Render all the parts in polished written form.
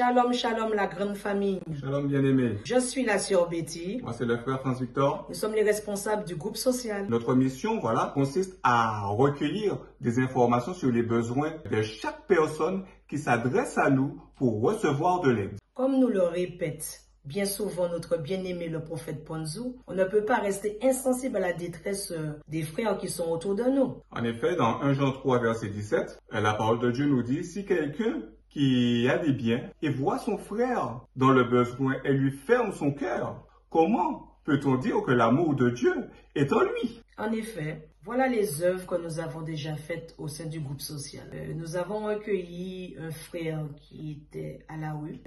Shalom, shalom la grande famille. Shalom bien-aimé. Je suis la sœur Betty. Moi c'est le frère Franz-Victor. Nous sommes les responsables du groupe social. Notre mission, consiste à recueillir des informations sur les besoins de chaque personne qui s'adresse à nous pour recevoir de l'aide. Comme nous le répète bien souvent notre bien-aimé le prophète Ponzou, on ne peut pas rester insensible à la détresse des frères qui sont autour de nous. En effet, dans 1 Jean 3, verset 17, la parole de Dieu nous dit, si quelqu'un qui a des biens et voit son frère dans le besoin et lui ferme son cœur, comment peut-on dire que l'amour de Dieu est en lui? En effet, voilà les œuvres que nous avons déjà faites au sein du groupe social. Nous avons recueilli un frère qui était à la rue.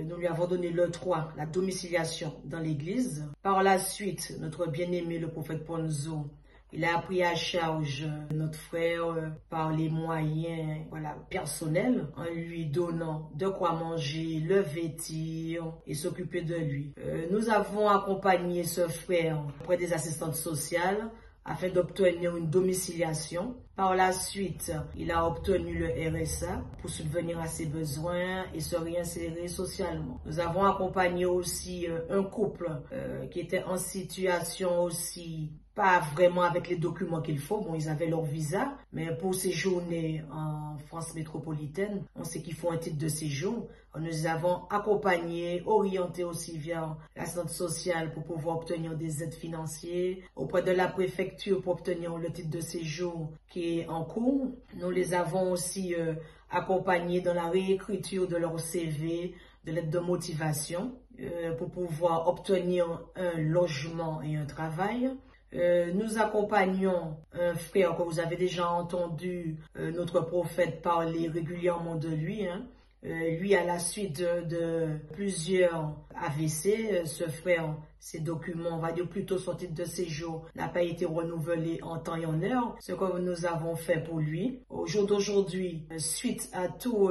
Nous lui avons donné le droit, la domiciliation dans l'église. Par la suite, notre bien-aimé, le prophète Ponzo, il a pris à charge notre frère par les moyens personnels, en lui donnant de quoi manger, le vêtir et s'occuper de lui. Nous avons accompagné ce frère auprès des assistantes sociales afin d'obtenir une domiciliation. Par la suite, il a obtenu le RSA pour subvenir à ses besoins et se réinsérer socialement. Nous avons accompagné aussi un couple qui était en situation aussi pas vraiment avec les documents qu'il faut. Bon, ils avaient leur visa, mais pour séjourner en France métropolitaine, on sait qu'il faut un titre de séjour. Nous avons accompagné, orienté aussi vers l'assistante sociale pour pouvoir obtenir des aides financières, auprès de la préfecture pour obtenir le titre de séjour qui est en cours. Nous les avons aussi accompagnés dans la réécriture de leur CV, de l'aide de motivation, pour pouvoir obtenir un logement et un travail. Nous accompagnons un frère que vous avez déjà entendu notre prophète parler régulièrement de lui. Lui, à la suite de plusieurs AVC, ce frère, ses documents, on va dire plutôt son titre de séjour, n'a pas été renouvelé en temps et en heure, ce que nous avons fait pour lui. Au jour d'aujourd'hui, suite à tout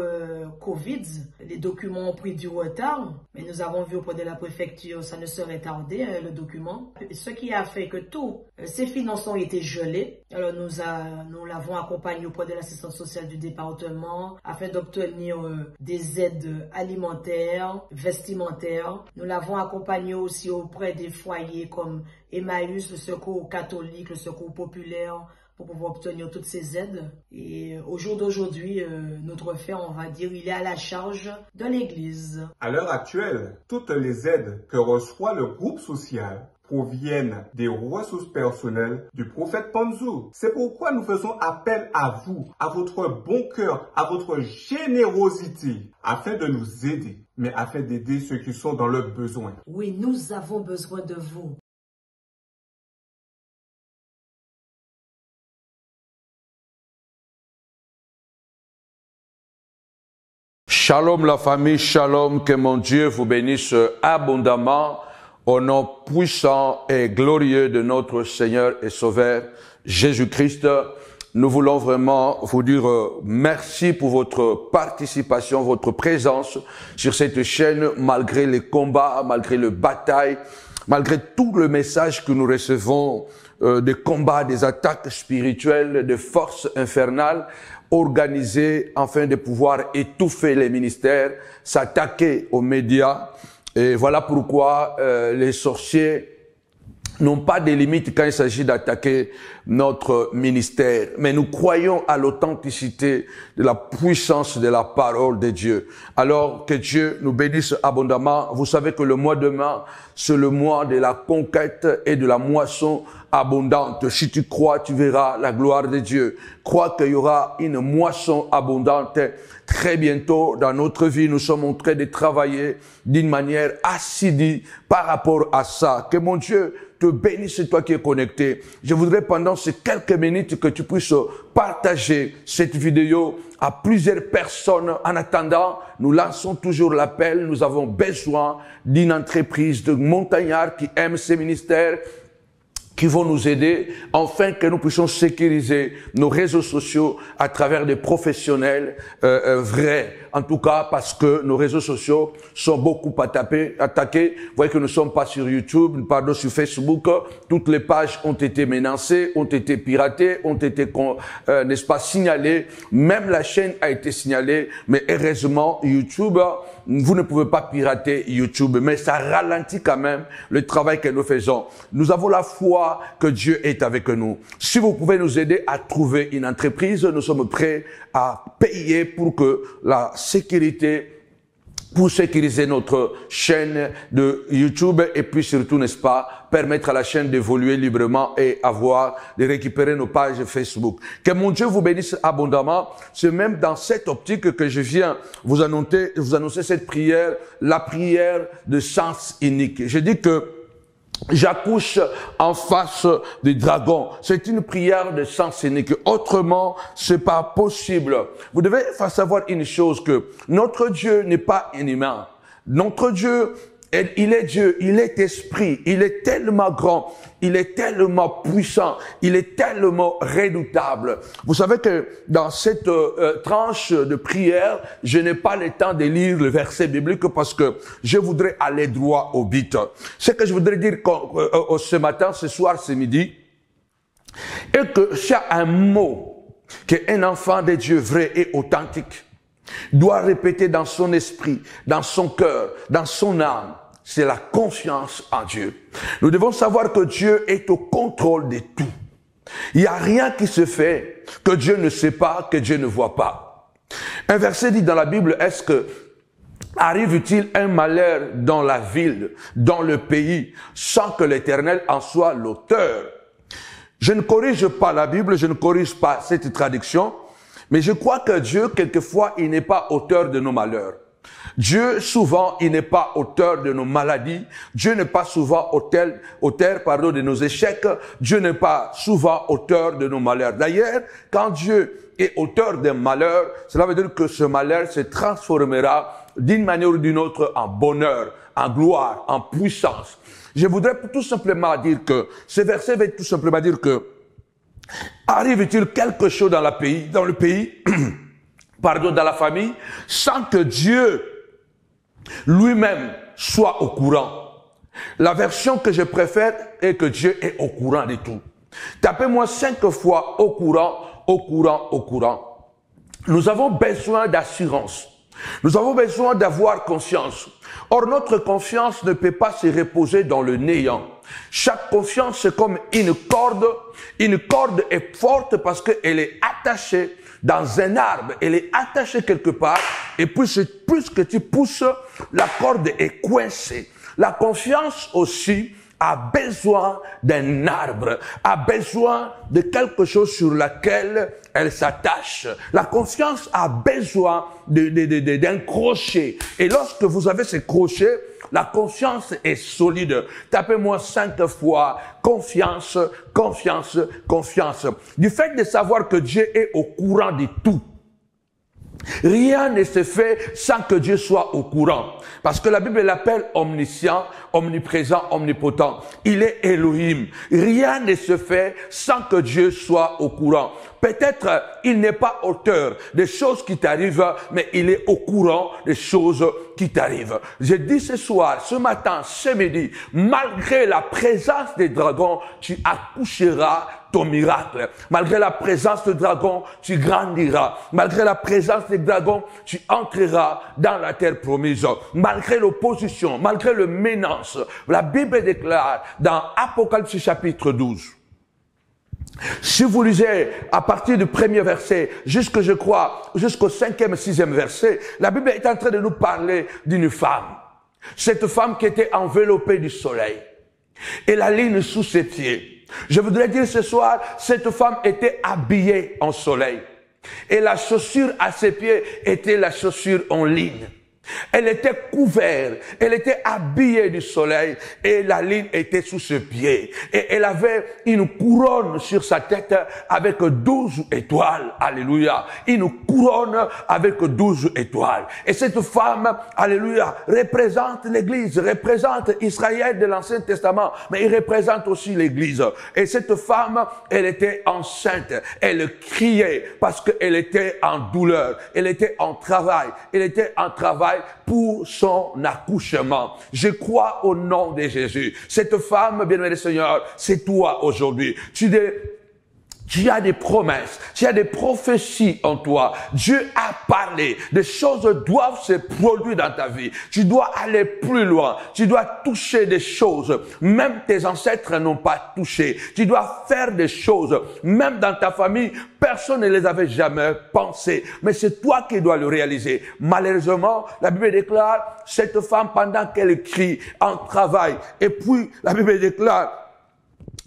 Covid, les documents ont pris du retard, mais nous avons vu auprès de la préfecture, ça ne serait tardé, le document. Ce qui a fait que tous ces finances ont été gelées. Alors nous l'avons accompagné auprès de l'assistance sociale du département afin d'obtenir des aides alimentaires, vestimentaires. Nous l'avons accompagné aussi auprès des foyers comme Emmaüs, le secours catholique, le secours populaire, pour pouvoir obtenir toutes ces aides. Et au jour d'aujourd'hui, notre frère, on va dire, il est à la charge de l'Église. À l'heure actuelle, toutes les aides que reçoit le groupe social proviennent des ressources personnelles du prophète Ponzou. C'est pourquoi nous faisons appel à vous, à votre bon cœur, à votre générosité, afin de nous aider, mais afin d'aider ceux qui sont dans le besoin. Oui, nous avons besoin de vous. Shalom la famille, shalom, que mon Dieu vous bénisse abondamment. Au nom puissant et glorieux de notre Seigneur et Sauveur Jésus-Christ, nous voulons vraiment vous dire merci pour votre participation, votre présence sur cette chaîne, malgré les combats, malgré les batailles, malgré tout le message que nous recevons des combats, des attaques spirituelles, des forces infernales organisées afin de pouvoir étouffer les ministères, s'attaquer aux médias. Et voilà pourquoi les sorciers n'ont pas de limites quand il s'agit d'attaquer notre ministère. Mais nous croyons à l'authenticité de la puissance de la parole de Dieu. Alors que Dieu nous bénisse abondamment. Vous savez que le mois de mai, c'est le mois de la conquête et de la moisson abondante. Si tu crois, tu verras la gloire de Dieu. Crois qu'il y aura une moisson abondante très bientôt dans notre vie. Nous sommes en train de travailler d'une manière assidue par rapport à ça. Que mon Dieu te bénisse, toi qui es connecté. Je voudrais pendant ces quelques minutes que tu puisses partager cette vidéo à plusieurs personnes. En attendant, nous lançons toujours l'appel. Nous avons besoin d'une entreprise de montagnards qui aiment ces ministères, qui vont nous aider, afin que nous puissions sécuriser nos réseaux sociaux à travers des professionnels vrais. En tout cas, parce que nos réseaux sociaux sont beaucoup attaqués. Vous voyez que nous ne sommes pas sur YouTube, pardon, sur Facebook. Toutes les pages ont été menacées, ont été piratées, ont été, n'est-ce pas, signalées. Même la chaîne a été signalée. Mais heureusement, YouTube, vous ne pouvez pas pirater YouTube. Mais ça ralentit quand même le travail que nous faisons. Nous avons la foi que Dieu est avec nous. Si vous pouvez nous aider à trouver une entreprise, nous sommes prêts à payer pour que la sécurité, pour sécuriser notre chaîne de YouTube et puis surtout, n'est-ce pas, permettre à la chaîne d'évoluer librement et de récupérer nos pages Facebook. Que mon Dieu vous bénisse abondamment. C'est même dans cette optique que je viens vous annoncer cette prière, la prière de sens unique. Je dis que j'accouche en face du dragon. C'est une prière de sens unique. Autrement, c'est pas possible. Vous devez savoir une chose, que notre Dieu n'est pas un humain. Notre Dieu, il est Dieu, il est esprit, il est tellement grand, il est tellement puissant, il est tellement redoutable. Vous savez que dans cette tranche de prière, je n'ai pas le temps de lire le verset biblique parce que je voudrais aller droit au but. Ce que je voudrais dire ce matin, ce soir, ce midi, est que s'il y a un mot qu'un enfant de Dieu vrai et authentique doit répéter dans son esprit, dans son cœur, dans son âme, c'est la confiance en Dieu. Nous devons savoir que Dieu est au contrôle de tout. Il n'y a rien qui se fait que Dieu ne sait pas, que Dieu ne voit pas. Un verset dit dans la Bible, est-ce que arrive-t-il un malheur dans la ville, dans le pays, sans que l'Éternel en soit l'auteur? Je ne corrige pas la Bible, je ne corrige pas cette traduction, mais je crois que Dieu, quelquefois, il n'est pas auteur de nos malheurs. Dieu, souvent, il n'est pas auteur de nos maladies. Dieu n'est pas souvent auteur de nos échecs. Dieu n'est pas souvent auteur de nos malheurs. D'ailleurs, quand Dieu est auteur d'un malheur, cela veut dire que ce malheur se transformera d'une manière ou d'une autre en bonheur, en gloire, en puissance. Je voudrais tout simplement dire que, ce verset veut tout simplement dire que, arrive-t-il quelque chose dans le pays, dans la famille, sans que Dieu lui-même soit au courant? La version que je préfère est que Dieu est au courant de tout. Tapez-moi 5 fois au courant, au courant, au courant. Nous avons besoin d'assurance. Nous avons besoin d'avoir confiance. Or, notre confiance ne peut pas se reposer dans le néant. Chaque confiance, c'est comme une corde. Une corde est forte parce qu'elle est attachée dans un arbre. Elle est attachée quelque part. Et puis, plus que tu pousses, la corde est coincée. La confiance aussi a besoin d'un arbre, a besoin de quelque chose sur laquelle elle s'attache. La confiance a besoin d'un crochet. Et lorsque vous avez ce crochet, la confiance est solide. Tapez-moi 5 fois confiance, confiance, confiance. Du fait de savoir que Dieu est au courant de tout, rien ne se fait sans que Dieu soit au courant. Parce que la Bible l'appelle omniscient, omniprésent, omnipotent. Il est Elohim. Rien ne se fait sans que Dieu soit au courant. Peut-être il n'est pas auteur des choses qui t'arrivent, mais il est au courant des choses qui t'arrivent. Je dis ce soir, ce matin, ce midi, malgré la présence des dragons, tu accoucheras ton miracle. Malgré la présence des dragons, tu grandiras. Malgré la présence des dragons, tu entreras dans la terre promise. Malgré l'opposition, malgré le menace, la Bible déclare dans Apocalypse chapitre 12. Si vous lisez à partir du premier verset jusqu'au 5e, 6e verset, la Bible est en train de nous parler d'une femme. Cette femme qui était enveloppée du soleil et la lune sous ses pieds. Je voudrais dire ce soir, cette femme était habillée en soleil. Et la chaussure à ses pieds était la chaussure en ligne. Elle était couverte, elle était habillée du soleil et la lune était sous ses pieds. Et elle avait une couronne sur sa tête avec 12 étoiles. Alléluia. Une couronne avec 12 étoiles. Et cette femme, alléluia, représente l'Église, représente Israël de l'Ancien Testament, mais il représente aussi l'Église. Et cette femme, elle était enceinte. Elle criait parce qu'elle était en douleur. Elle était en travail. Elle était en travail pour son accouchement. Je crois au nom de Jésus. Cette femme, bien-aimé Seigneur, c'est toi aujourd'hui. Tu as des promesses, tu as des prophéties en toi. Dieu a parlé. Des choses doivent se produire dans ta vie. Tu dois aller plus loin. Tu dois toucher des choses. Même tes ancêtres n'ont pas touché. Tu dois faire des choses. Même dans ta famille, personne ne les avait jamais pensées. Mais c'est toi qui dois le réaliser. Malheureusement, la Bible déclare, cette femme, pendant qu'elle crie, en travail. Et puis, la Bible déclare,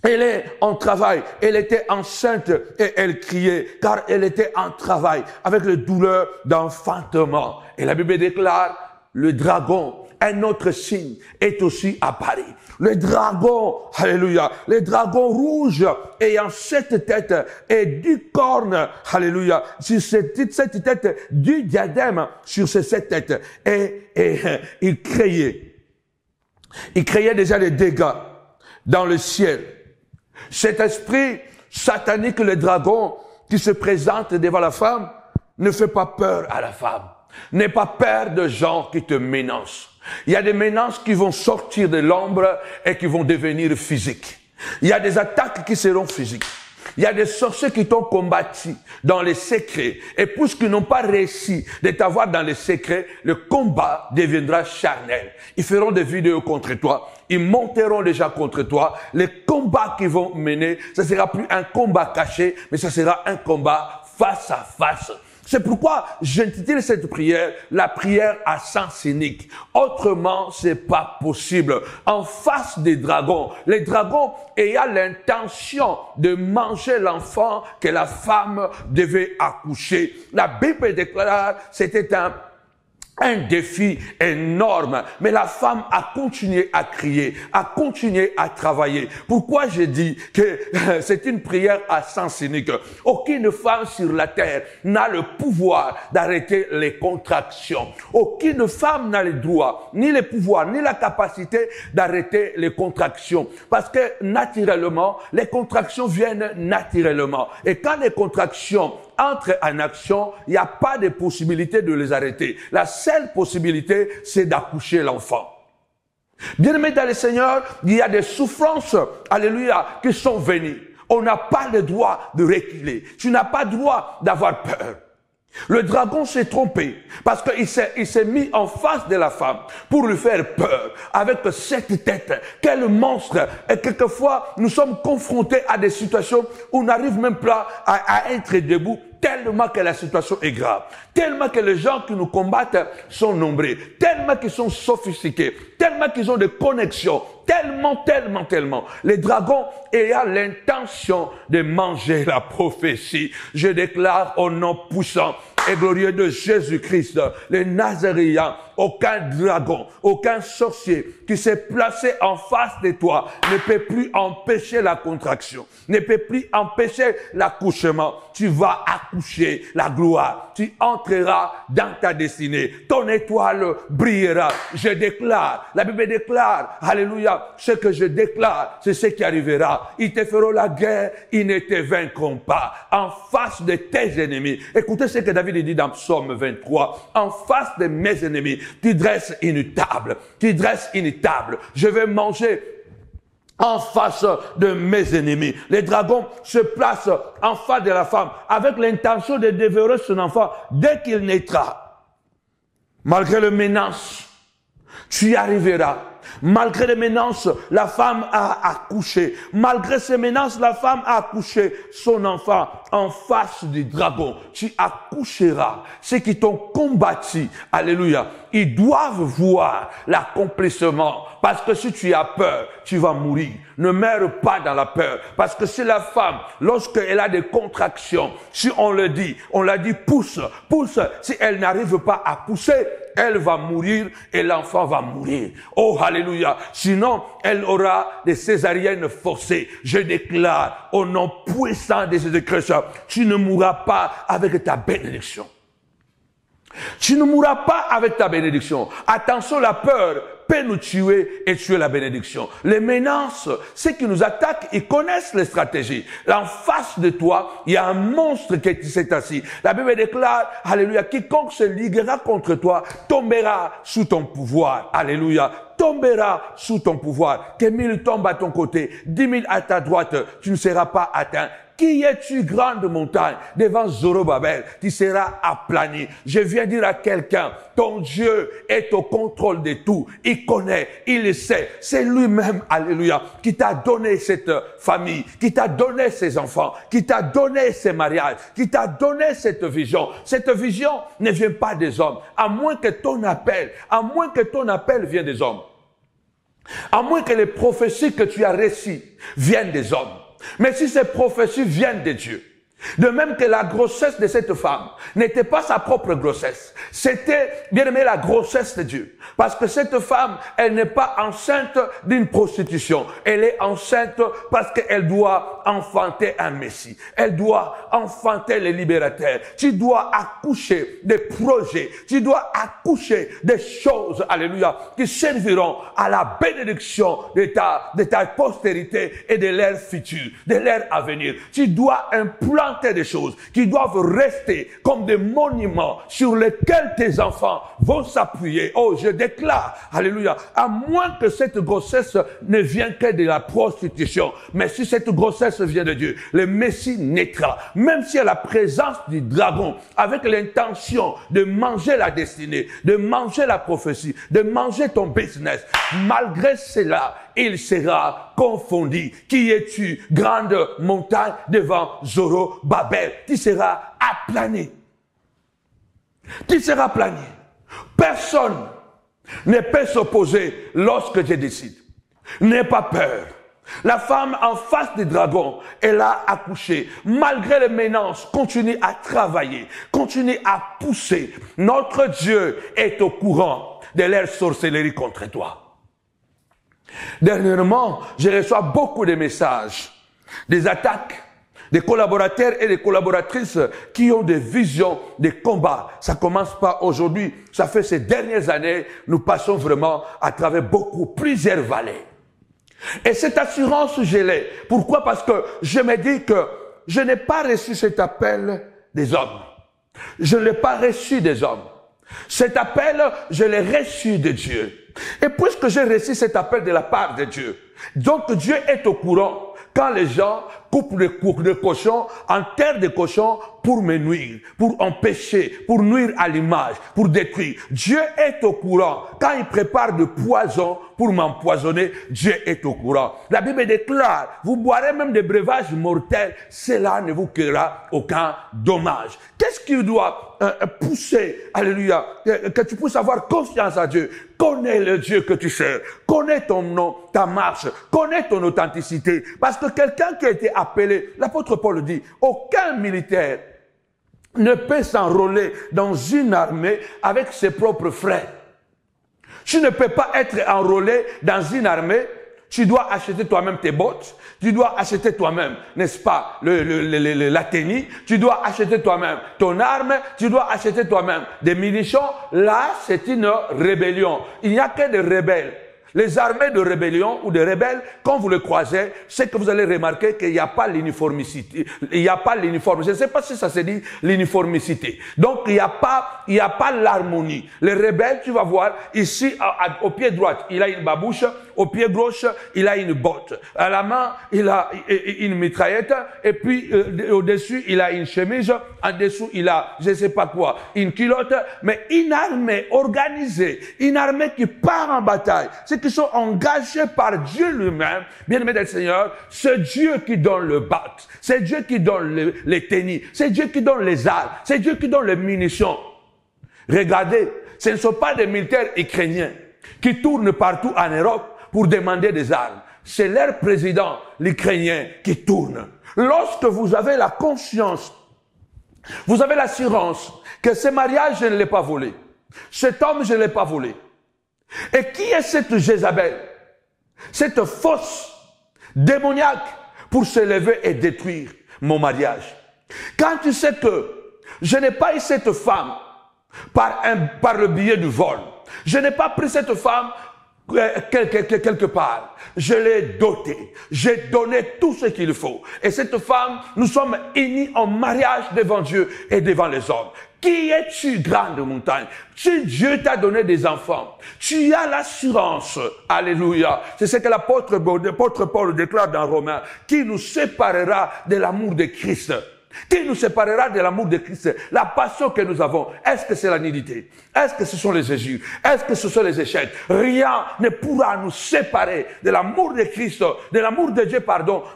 elle est en travail, elle était enceinte et elle criait car elle était en travail avec les douleurs d'enfantement. Et la Bible déclare, le dragon, un autre signe, est aussi apparu. Le dragon, alléluia, le dragon rouge ayant 7 têtes et 10 cornes, alléluia, sur cette tête, du diadème sur ces 7 têtes. Et il créait déjà des dégâts dans le ciel. Cet esprit satanique, le dragon, qui se présente devant la femme, ne fait pas peur à la femme. N'aie pas peur de gens qui te menacent. Il y a des menaces qui vont sortir de l'ombre et qui vont devenir physiques. Il y a des attaques qui seront physiques. Il y a des sorciers qui t'ont combattu dans les secrets. Et puisqu'ils n'ont pas réussi de t'avoir dans les secrets, le combat deviendra charnel. Ils feront des vidéos contre toi. Ils monteront déjà contre toi. Les combats qu'ils vont mener, ce ne sera plus un combat caché, mais ce sera un combat face à face. C'est pourquoi j'intitule cette prière la prière à sens unique. Autrement, c'est pas possible. En face des dragons, les dragons ayant l'intention de manger l'enfant que la femme devait accoucher. La Bible déclare, c'était un défi énorme, mais la femme a continué à crier, a continué à travailler. Pourquoi je dis que c'est une prière à sens unique? Aucune femme sur la terre n'a le pouvoir d'arrêter les contractions. Aucune femme n'a le droit, ni le pouvoir, ni la capacité d'arrêter les contractions. Parce que naturellement, les contractions viennent naturellement. Et quand les contractions entrent en action, il n'y a pas de possibilité de les arrêter. La seule possibilité, c'est d'accoucher l'enfant. Bien-aimés dans le Seigneur, il y a des souffrances, alléluia, qui sont venues. On n'a pas le droit de reculer. Tu n'as pas le droit d'avoir peur. Le dragon s'est trompé parce qu'il s'est mis en face de la femme pour lui faire peur avec cette tête. Quel monstre! Et quelquefois, nous sommes confrontés à des situations où on n'arrive même pas à être debout tellement que la situation est grave, tellement que les gens qui nous combattent sont nombreux, tellement qu'ils sont sophistiqués, tellement qu'ils ont des connexions, tellement. Les dragons ayant l'intention de manger la prophétie, je déclare au nom puissant et glorieux de Jésus-Christ, les Nazaréens, aucun dragon, aucun sorcier qui s'est placé en face de toi ne peut plus empêcher la contraction, ne peut plus empêcher l'accouchement. Tu vas accoucher la gloire. Tu entreras dans ta destinée. Ton étoile brillera. Je déclare, la Bible déclare, alléluia, ce que je déclare, c'est ce qui arrivera. Ils te feront la guerre, ils ne te vaincront pas. En face de tes ennemis. Écoutez ce que David dit dans Psaume 23. En face de mes ennemis, tu dresses une table. Tu dresses une table. Je vais manger en face de mes ennemis. Les dragons se placent en face de la femme avec l'intention de dévorer son enfant dès qu'il naîtra. Malgré le menace, tu y arriveras. Malgré les menaces, la femme a accouché. Malgré ces menaces, la femme a accouché son enfant en face du dragon. Tu accoucheras. Ceux qui t'ont combattu, alléluia, ils doivent voir l'accomplissement. Parce que si tu as peur, tu vas mourir. Ne meurs pas dans la peur. Parce que si la femme, lorsqu'elle a des contractions, si on l'a dit, pousse, pousse. Si elle n'arrive pas à pousser, elle va mourir et l'enfant va mourir. Oh, alléluia. Sinon, elle aura des césariennes forcées. Je déclare au nom puissant de Jésus-Christ, tu ne mourras pas avec ta bénédiction. Tu ne mourras pas avec ta bénédiction. Attention, la peur peut nous tuer et tuer la bénédiction. Les menaces, ceux qui nous attaquent, ils connaissent les stratégies. Là, en face de toi, il y a un monstre qui s'est assis. La Bible déclare, alléluia, quiconque se liguera contre toi tombera sous ton pouvoir. Alléluia. Tombera sous ton pouvoir. Que 1000 tombent à ton côté, 10 000 à ta droite, tu ne seras pas atteint. Qui es-tu, grande montagne? Devant Zorobabel, tu seras aplani. Je viens dire à quelqu'un, ton Dieu est au contrôle de tout. Il connaît, il le sait. C'est lui-même, alléluia, qui t'a donné cette famille, qui t'a donné ces enfants, qui t'a donné ces mariages, qui t'a donné cette vision. Cette vision ne vient pas des hommes, à moins que ton appel vienne des hommes. À moins que les prophéties que tu as reçues viennent des hommes. Mais si ces prophéties viennent de Dieu, de même que la grossesse de cette femme n'était pas sa propre grossesse, c'était, bien aimé, la grossesse de Dieu. Parce que cette femme, elle n'est pas enceinte d'une prostitution. Elle est enceinte parce qu'elle doit enfanter un Messie. Elle doit enfanter le libérateur. Tu dois accoucher des projets. Tu dois accoucher des choses, alléluia, qui serviront à la bénédiction de ta postérité et de l'ère future, de l'ère à venir. Tu dois implanter des choses qui doivent rester comme des monuments sur lesquels tes enfants vont s'appuyer. Oh, je déclare, alléluia, à moins que cette grossesse ne vienne que de la prostitution, mais si cette grossesse vient de Dieu, le Messie naîtra, même si à la présence du dragon, avec l'intention de manger la destinée, de manger la prophétie, de manger ton business, malgré cela, il sera confondu. Qui es-tu, grande montagne devant Zorobabel? Tu seras aplani. Tu seras aplani. Personne ne peut s'opposer lorsque je décide. N'aie pas peur. La femme en face du dragon, elle a accouché. Malgré les menaces, continue à travailler, continue à pousser. Notre Dieu est au courant de leur sorcellerie contre toi. Dernièrement, je reçois beaucoup de messages, des attaques, des collaborateurs et des collaboratrices qui ont des visions, des combats. Ça commence pas aujourd'hui, ça fait ces dernières années, nous passons vraiment à travers plusieurs vallées. Et cette assurance, je l'ai. Pourquoi? Parce que je me dis que je n'ai pas reçu cet appel des hommes. Je ne l'ai pas reçu des hommes. Cet appel, je l'ai reçu de Dieu. Et puisque j'ai reçu cet appel de la part de Dieu, donc Dieu est au courant quand les gens coupent des cochons en terre de cochons pour me nuire, pour empêcher, pour nuire à l'image, pour détruire. Dieu est au courant. Quand il prépare du poison pour m'empoisonner, Dieu est au courant. La Bible déclare, vous boirez même des breuvages mortels, cela ne vous créera aucun dommage. Qu'est-ce qui doit pousser, alléluia, que tu puisses avoir confiance à Dieu? Connais le Dieu que tu sers, connais ton nom, ta marche, connais ton authenticité. Parce que quelqu'un qui a été appelé, l'apôtre Paul dit, aucun militaire ne peut s'enrôler dans une armée avec ses propres frères. Tu ne peux pas être enrôlé dans une armée. Tu dois acheter toi-même tes bottes. Tu dois acheter toi-même, n'est-ce pas, la tenue. Tu dois acheter toi-même ton arme. Tu dois acheter toi-même des munitions. Là, c'est une rébellion. Il n'y a que des rebelles. Les armées de rébellion ou de rebelles, quand vous les croisez, c'est que vous allez remarquer qu'il n'y a pas l'uniformicité. Il n'y a pas l'uniforme. Je ne sais pas si ça se dit l'uniformicité. Donc, il n'y a pas l'harmonie. Les rebelles, tu vas voir, ici, au pied droit, il a une babouche. au pied gauche, il a une botte. À la main, il a une mitraillette. Et puis, au-dessus, il a une chemise. En dessous, il a, je ne sais pas quoi, une culotte. Mais une armée organisée, une armée qui part en bataille. Ceux qui sont engagés par Dieu lui-même, bien-aimés des Seigneurs, c'est Dieu qui donne le bat. C'est Dieu qui donne les tennis. C'est Dieu qui donne les armes. C'est Dieu qui donne les munitions. Regardez, ce ne sont pas des militaires ukrainiens qui tournent partout en Europe pour demander des armes. C'est leur président, l'Ukrainien, qui tourne. Lorsque vous avez la conscience, vous avez l'assurance que ce mariage, je ne l'ai pas volé. Cet homme, je ne l'ai pas volé. Et qui est cette Jézabel? Cette fausse démoniaque pour se lever et détruire mon mariage. Quand tu sais que je n'ai pas eu cette femme par le biais du vol. Je n'ai pas pris cette femme quelque part. Je l'ai dotée. J'ai donné tout ce qu'il faut. Et cette femme, nous sommes unis en mariage devant Dieu et devant les hommes. Qui es-tu, grande montagne? Dieu t'a donné des enfants. Tu as l'assurance. Alléluia. C'est ce que l'apôtre Paul déclare dans Romains. Qui nous séparera de l'amour de Christ? Qui nous séparera de l'amour de Christ? La passion que nous avons, est-ce que c'est la nudité? Est-ce que ce sont les injures? Est-ce que ce sont les échecs? Rien ne pourra nous séparer de l'amour de Christ, de l'amour de Dieu,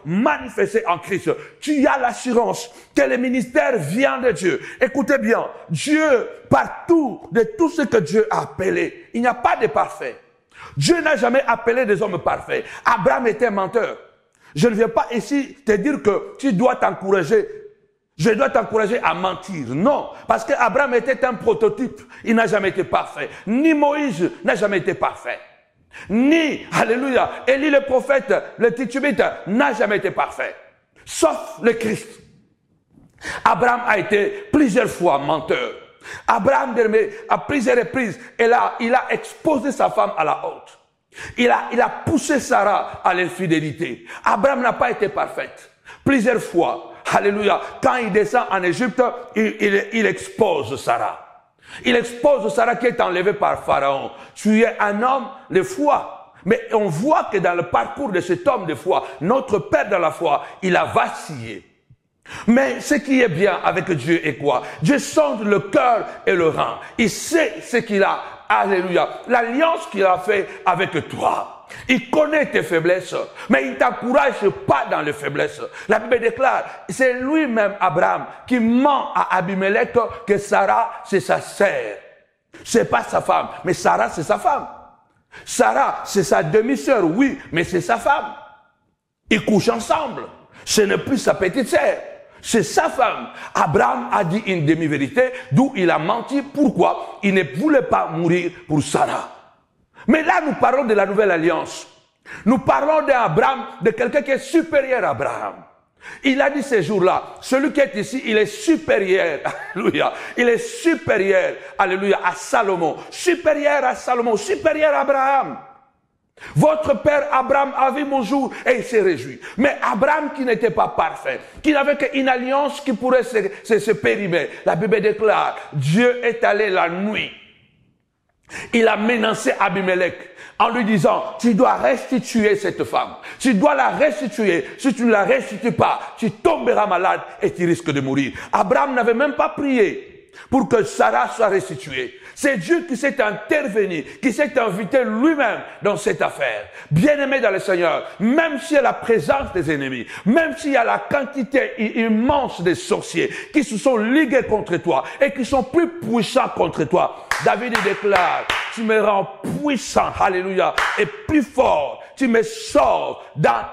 manifesté en Christ. Tu as l'assurance que le ministère vient de Dieu. Écoutez bien, Dieu, partout, de tout ce que Dieu a appelé, il n'y a pas de parfait. Dieu n'a jamais appelé des hommes parfaits. Abraham était un menteur. Je ne viens pas ici te dire que tu dois t'encourager. Je dois t'encourager à mentir. Non, parce qu'Abraham était un prototype. Il n'a jamais été parfait. Ni Moïse n'a jamais été parfait. Ni, alléluia, Élie le prophète, le Tishbite n'a jamais été parfait. Sauf le Christ. Abraham a été plusieurs fois menteur. Abraham, à plusieurs reprises, il a exposé sa femme à la honte. Il a poussé Sarah à l'infidélité. Abraham n'a pas été parfait. Plusieurs fois. Alléluia. Quand il descend en Égypte, il expose Sarah. Il expose Sarah qui est enlevée par Pharaon. Tu es un homme de foi. Mais on voit que dans le parcours de cet homme de foi, notre Père dans la foi, il a vacillé. Mais ce qui est bien avec Dieu est quoi? Dieu sonde le cœur et le rend. Il sait ce qu'il a. Alléluia. L'alliance qu'il a fait avec toi. Il connaît tes faiblesses, mais il ne t'encourage pas dans les faiblesses. La Bible déclare, c'est lui-même, Abraham, qui ment à Abimelech que Sarah, c'est sa sœur. C'est pas sa femme, mais Sarah, c'est sa femme. Sarah, c'est sa demi-sœur, oui, mais c'est sa femme. Ils couchent ensemble. Ce n'est plus sa petite sœur. C'est sa femme. Abraham a dit une demi-vérité, d'où il a menti. Pourquoi? Il ne voulait pas mourir pour Sarah. Mais là, nous parlons de la nouvelle alliance. Nous parlons d'Abraham, de quelqu'un qui est supérieur à Abraham. Il a dit ces jours-là, celui qui est ici, il est supérieur, alléluia. Il est supérieur, alléluia, à Salomon. Supérieur à Salomon, supérieur à Abraham. Votre père Abraham a vu mon jour et il s'est réjoui. Mais Abraham qui n'était pas parfait, qui n'avait qu'une alliance qui pourrait se périmer. La Bible déclare, Dieu est allé la nuit. Il a menacé Abimelech en lui disant, tu dois restituer cette femme. Tu dois la restituer. Si tu ne la restitues pas, tu tomberas malade et tu risques de mourir. Abraham n'avait même pas prié pour que Sarah soit restituée. C'est Dieu qui s'est intervenu, qui s'est invité lui-même dans cette affaire. Bien-aimé dans le Seigneur, même s'il y a la présence des ennemis, même s'il y a la quantité immense des sorciers qui se sont ligués contre toi et qui sont plus puissants contre toi, David déclare, tu me rends puissant, alléluia, et plus fort. Tu me sors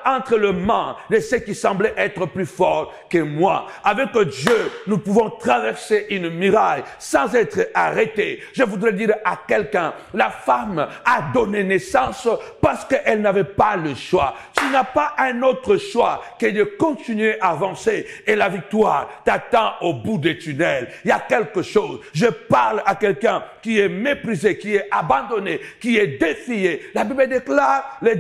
entre les mains de ceux qui semblaient être plus forts que moi. Avec Dieu, nous pouvons traverser une muraille sans être arrêtés. Je voudrais dire à quelqu'un, la femme a donné naissance parce qu'elle n'avait pas le choix. Tu n'as pas un autre choix que de continuer à avancer et la victoire t'attend au bout des tunnels. Il y a quelque chose. Je parle à quelqu'un qui est méprisé, qui est abandonné, qui est défié. La Bible déclare, le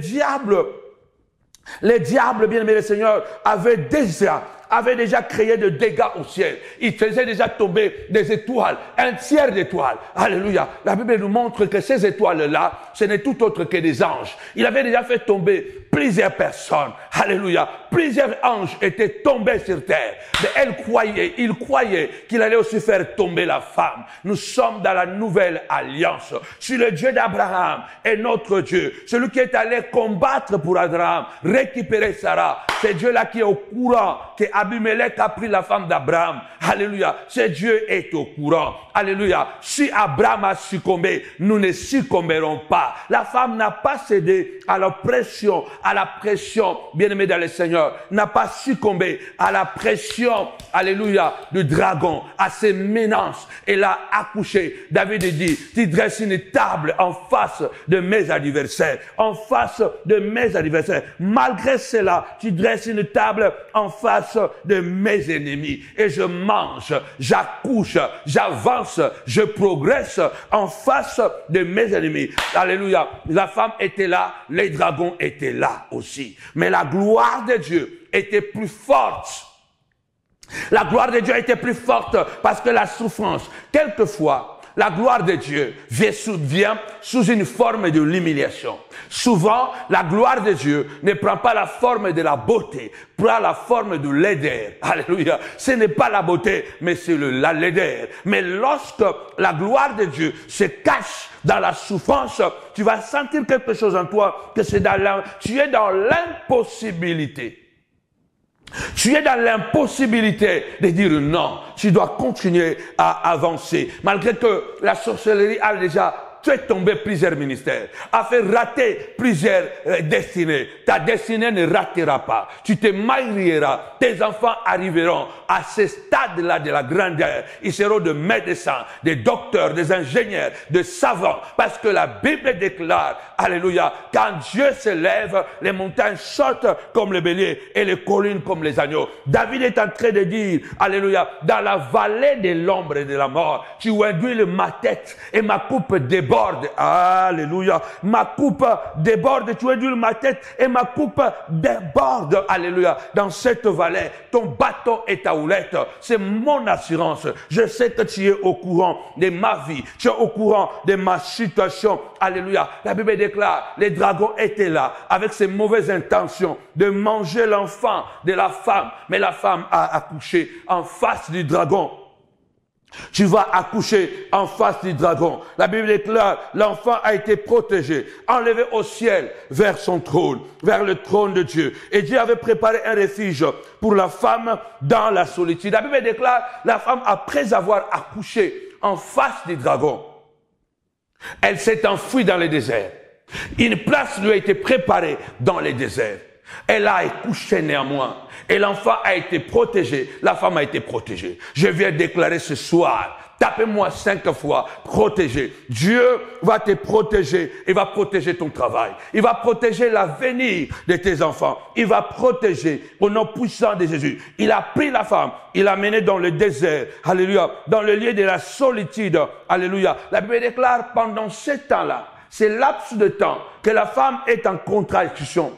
diable, bien aimé le Seigneur, avait déjà avait déjà créé de dégâts au ciel. Il faisait déjà tomber des étoiles, un tiers d'étoiles. Alléluia. La Bible nous montre que ces étoiles-là, ce n'est tout autre que des anges. Il avait déjà fait tomber plusieurs personnes. Alléluia. Plusieurs anges étaient tombés sur terre. Mais il croyait qu'il allait aussi faire tomber la femme. Nous sommes dans la nouvelle alliance. Si le Dieu d'Abraham est notre Dieu, celui qui est allé combattre pour Abraham, récupérer Sarah, c'est Dieu-là qui est au courant que Abimelech a pris la femme d'Abraham. Alléluia. Ce Dieu est au courant. Alléluia. Si Abraham a succombé, nous ne succomberons pas. La femme n'a pas cédé à l'oppression, à la pression, bien-aimé dans le Seigneur, n'a pas succombé à la pression, alléluia, du dragon, à ses menaces. Elle a accouché. David dit, tu dresses une table en face de mes adversaires, en face de mes adversaires. Malgré cela, tu dresses une table en face de mes ennemis. Et je mange, j'accouche, j'avance, je progresse en face de mes ennemis. Alléluia. La femme était là, les dragons étaient là aussi. Mais la gloire de Dieu était plus forte. La gloire de Dieu était plus forte parce que la souffrance, quelquefois, la gloire de Dieu vient sous une forme de l'humiliation. Souvent, la gloire de Dieu ne prend pas la forme de la beauté, prend la forme de laideur. Alléluia. Ce n'est pas la beauté, mais c'est la laideur. Mais lorsque la gloire de Dieu se cache dans la souffrance, tu vas sentir quelque chose en toi, que tu es dans l'impossibilité. Tu es dans l'impossibilité de dire non. Tu dois continuer à avancer. Malgré que la sorcellerie a déjà fait tomber plusieurs ministères, a fait rater plusieurs destinées. Ta destinée ne ratera pas. Tu te marieras. Tes enfants arriveront à ce stade-là de la grandeur. Ils seront des médecins, des docteurs, des ingénieurs, des savants. Parce que la Bible déclare, alléluia, quand Dieu se lève, les montagnes sautent comme le bélier et les collines comme les agneaux. David est en train de dire, alléluia, dans la vallée de l'ombre et de la mort, tu induis ma tête et ma coupe déborde. Alléluia. Ma coupe déborde. Tu induis ma tête et ma coupe déborde. Alléluia. Dans cette vallée, ton bâton et ta houlette, c'est mon assurance. Je sais que tu es au courant de ma vie. Tu es au courant de ma situation. Alléluia. La Bible déclare, les dragons étaient là avec ses mauvaises intentions de manger l'enfant de la femme. Mais la femme a accouché en face du dragon. Tu vas accoucher en face du dragon. La Bible déclare, l'enfant a été protégé, enlevé au ciel vers son trône, vers le trône de Dieu. Et Dieu avait préparé un refuge pour la femme dans la solitude. La Bible déclare, la femme, après avoir accouché en face du dragon, elle s'est enfuie dans le désert. Une place lui a été préparée dans le désert. Elle a accouché néanmoins. Et l'enfant a été protégé. La femme a été protégée. Je viens déclarer ce soir. Tapez-moi 5 fois. Protégé. Dieu va te protéger. Il va protéger ton travail. Il va protéger l'avenir de tes enfants. Il va protéger au nom puissant de Jésus. Il a pris la femme. Il l'a menée dans le désert. Alléluia. Dans le lieu de la solitude. Alléluia. La Bible déclare pendant ce temps-là, ce laps de temps que la femme est en contraction.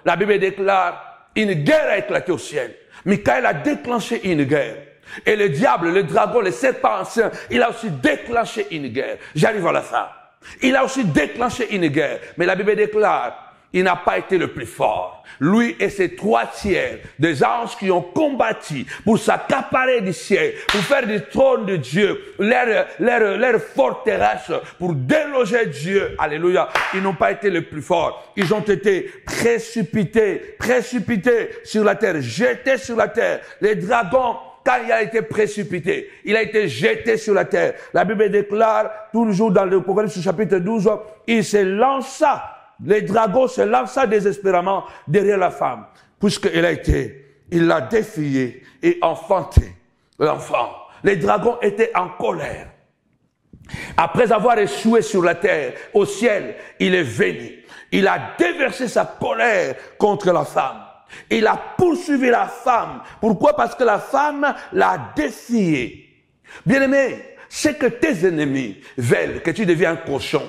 La Bible déclare, une guerre a éclaté au ciel. Michael a déclenché une guerre. Et le diable, le dragon, le serpent ancien, il a aussi déclenché une guerre. J'arrive à la fin. Il a aussi déclenché une guerre. Mais la Bible déclare, il n'a pas été le plus fort. Lui et ses 3 tiers des anges qui ont combattu pour s'accaparer du ciel, pour faire du trône de Dieu leur forteresse, pour déloger Dieu. Alléluia. Ils n'ont pas été les plus forts. Ils ont été précipités sur la terre, jetés sur la terre. Les dragons, quand il a été précipité, il a été jeté sur la terre. La Bible déclare, toujours dans l'Apocalypse chapitre 12, il se lança. Les dragons se lança désespérément derrière la femme, il l'a défié et enfanté l'enfant. Les dragons étaient en colère. Après avoir échoué sur la terre, au ciel, il est venu. Il a déversé sa colère contre la femme. Il a poursuivi la femme. Pourquoi? Parce que la femme l'a défié. Bien-aimé, c'est que tes ennemis veulent que tu deviens un cochon,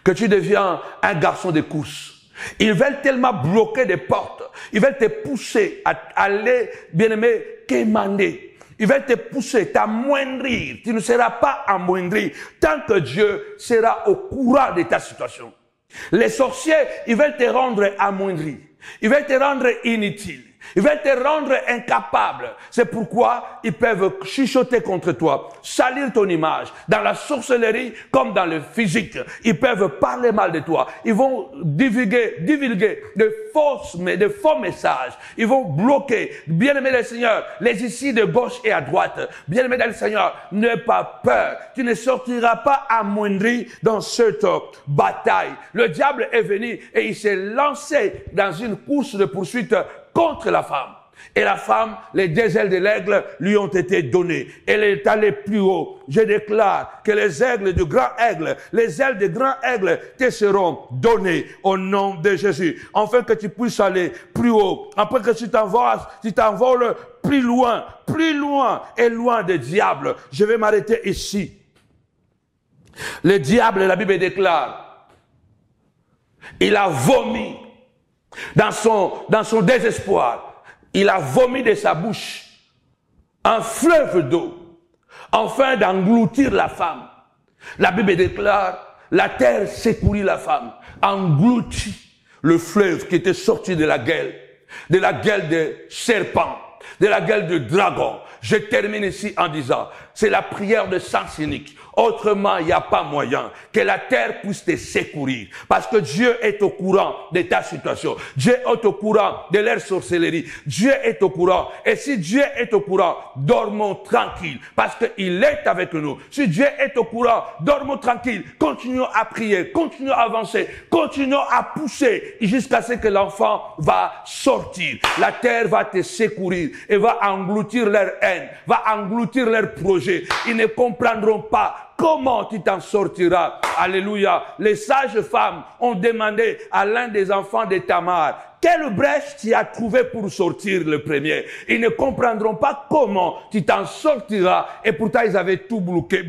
que tu deviens un garçon de course, Ils veulent tellement bloquer des portes. Ils veulent te pousser à aller, bien-aimé, quémander. Ils veulent te pousser, t'amoindrir. Tu ne seras pas amoindri tant que Dieu sera au courant de ta situation. Les sorciers, ils veulent te rendre amoindri. Ils veulent te rendre inutile. Ils veulent te rendre incapable. C'est pourquoi ils peuvent chuchoter contre toi, salir ton image, dans la sorcellerie comme dans le physique. Ils peuvent parler mal de toi. Ils vont divulguer de faux messages. Ils vont bloquer. Bien-aimé le Seigneur, les ici de gauche et à droite. Bien-aimé le Seigneur, n'aie pas peur. Tu ne sortiras pas amoindri dans cette bataille. Le diable est venu et il s'est lancé dans une course de poursuite contre la femme. Et la femme, les 2 ailes de l'aigle lui ont été données. Elle est allée plus haut. Je déclare que les aigles du grand aigle, les ailes du grand aigle te seront données au nom de Jésus. Afin que tu puisses aller plus haut. Après que tu t'envoles plus loin et loin des diables. Je vais m'arrêter ici. Le diable, la Bible déclare, il a vomi dans son désespoir. Il a vomi de sa bouche un fleuve d'eau, afin d'engloutir la femme. La Bible déclare, la terre secourit la femme, engloutit le fleuve qui était sorti de la gueule des serpents, de la gueule du dragon. Je termine ici en disant, c'est la prière de sens unique. Autrement, il n'y a pas moyen que la terre puisse te secourir. Parce que Dieu est au courant de ta situation. Dieu est au courant de leur sorcellerie. Dieu est au courant. Et si Dieu est au courant, dormons tranquilles. Parce qu'il est avec nous. Si Dieu est au courant, dormons tranquilles. Continuons à prier. Continuons à avancer. Continuons à pousser jusqu'à ce que l'enfant va sortir. La terre va te secourir et va engloutir leur haine, va engloutir leurs projets. Ils ne comprendront pas comment tu t'en sortiras. Alléluia. Les sages femmes ont demandé à l'un des enfants de Tamar, quelle brèche tu as trouvé pour sortir le premier? Ils ne comprendront pas comment tu t'en sortiras. Et pourtant, ils avaient tout bloqué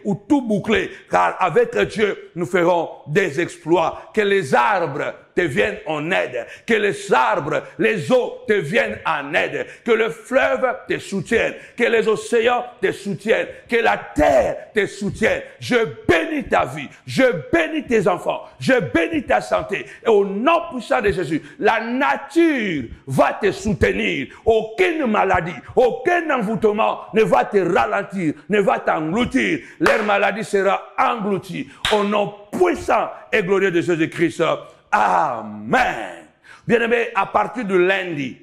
ou tout bouclé. Car avec Dieu, nous ferons des exploits. Que les arbres te viennent en aide. Que les arbres, les eaux te viennent en aide. Que le fleuve te soutienne. Que les océans te soutiennent. Que la terre te soutienne. Je bénis ta vie. Je bénis tes enfants. Je bénis ta santé. Et au nom puissant de Jésus, la nature va te soutenir. Aucune maladie, aucun envoûtement ne va te ralentir, ne va t'engloutir. Leur maladie sera engloutie. Au nom puissant et glorieux de Jésus-Christ. Amen. Bien-aimés, à partir de lundi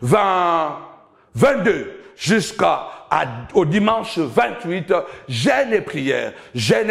22 au dimanche 28, jeûne et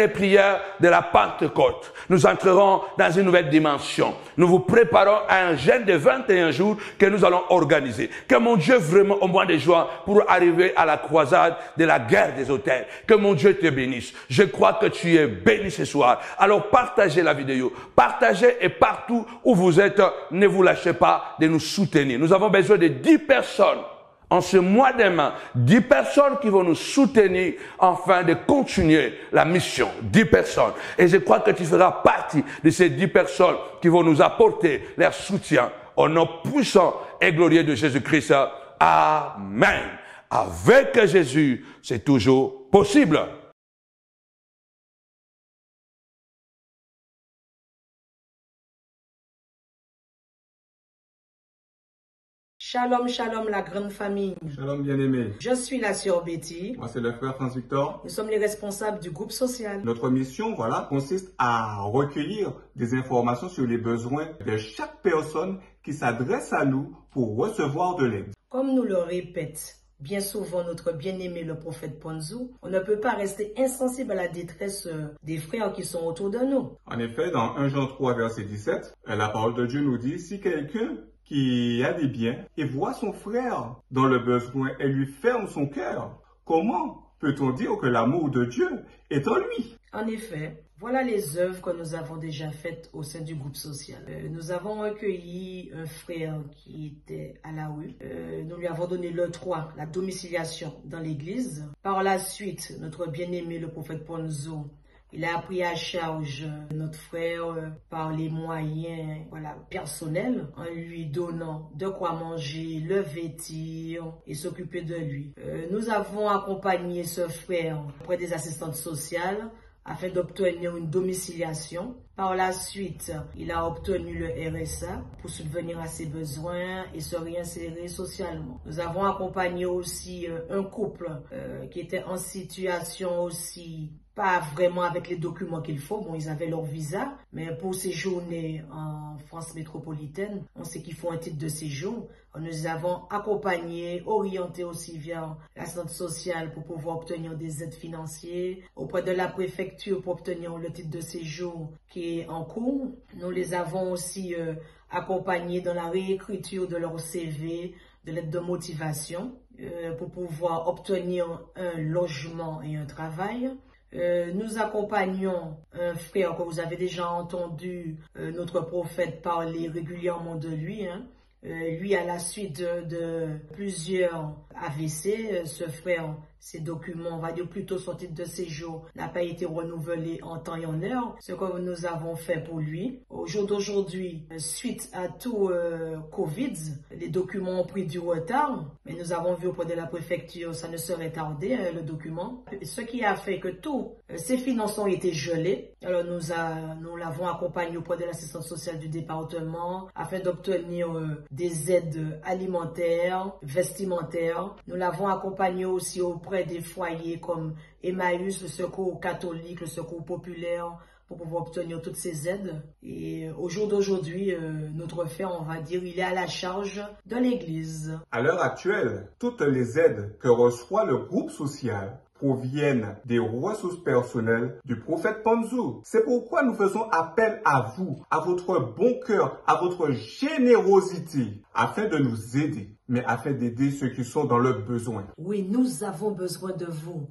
prière de la Pentecôte. Nous entrerons dans une nouvelle dimension. Nous vous préparons à un jeûne de 21 jours que nous allons organiser. Que mon Dieu vraiment au mois de juin pour arriver à la croisade de la guerre des autels. Que mon Dieu te bénisse. Je crois que tu es béni ce soir. Alors partagez la vidéo. Partagez et partout où vous êtes, ne vous lâchez pas de nous soutenir. Nous avons besoin de 10 personnes. En ce mois de mai, 10 personnes qui vont nous soutenir afin de continuer la mission. 10 personnes. Et je crois que tu feras partie de ces 10 personnes qui vont nous apporter leur soutien au nom puissant et glorieux de Jésus-Christ. Amen. Avec Jésus, c'est toujours possible. Shalom, shalom, la grande famille. Shalom, bien-aimé. Je suis la sœur Betty. Moi, c'est le frère Franz-Victor. Nous sommes les responsables du groupe social. Notre mission, consiste à recueillir des informations sur les besoins de chaque personne qui s'adresse à nous pour recevoir de l'aide. Comme nous le répète bien souvent notre bien-aimé le prophète Ponzou, on ne peut pas rester insensible à la détresse des frères qui sont autour de nous. En effet, dans 1 Jean 3, verset 17, la parole de Dieu nous dit, si quelqu'un qui a des biens et voit son frère dans le besoin et lui ferme son cœur, comment peut-on dire que l'amour de Dieu est en lui? En effet, voilà les œuvres que nous avons déjà faites au sein du groupe social. Nous avons accueilli un frère qui était à la rue. Nous lui avons donné le 3, la domiciliation dans l'église. Par la suite, notre bien-aimé, le prophète Ponzo, Il a pris à charge notre frère par les moyens personnels, en lui donnant de quoi manger, le vêtir et s'occuper de lui. Nous avons accompagné ce frère auprès des assistantes sociales afin d'obtenir une domiciliation. Par la suite, il a obtenu le RSA pour subvenir à ses besoins et se réinsérer socialement. Nous avons accompagné aussi un couple qui était en situation aussi pas vraiment avec les documents qu'il faut. Bon, ils avaient leur visa, mais pour séjourner en France métropolitaine, on sait qu'il faut un titre de séjour. Nous avons accompagné, orienté aussi vers l'assistance sociale pour pouvoir obtenir des aides financières, auprès de la préfecture pour obtenir le titre de séjour qui est en cours. Nous les avons aussi accompagnés dans la réécriture de leur CV, de l'aide de motivation, pour pouvoir obtenir un logement et un travail. Nous accompagnons un frère que vous avez déjà entendu notre prophète parler régulièrement de lui. Lui, à la suite de plusieurs AVC, ce frère, ses documents, on va dire plutôt son titre de séjour, n'a pas été renouvelé en temps et en heure, ce que nous avons fait pour lui. Au jour d'aujourd'hui, suite à tout Covid, les documents ont pris du retard, mais nous avons vu auprès de la préfecture, ça ne serait tardé, le document. Ce qui a fait que tous ces finances ont été gelées. Alors nous l'avons accompagné auprès de l'assistance sociale du département afin d'obtenir des aides alimentaires, vestimentaires. Nous l'avons accompagné aussi auprès des foyers comme Emmaüs, le secours catholique, le secours populaire, pour pouvoir obtenir toutes ces aides. Et au jour d'aujourd'hui, notre frère, on va dire, il est à la charge de l'Église. À l'heure actuelle, toutes les aides que reçoit le groupe social proviennent des ressources personnelles du prophète Panzou. C'est pourquoi nous faisons appel à vous, à votre bon cœur, à votre générosité, afin de nous aider, mais afin d'aider ceux qui sont dans le besoin. Oui, nous avons besoin de vous.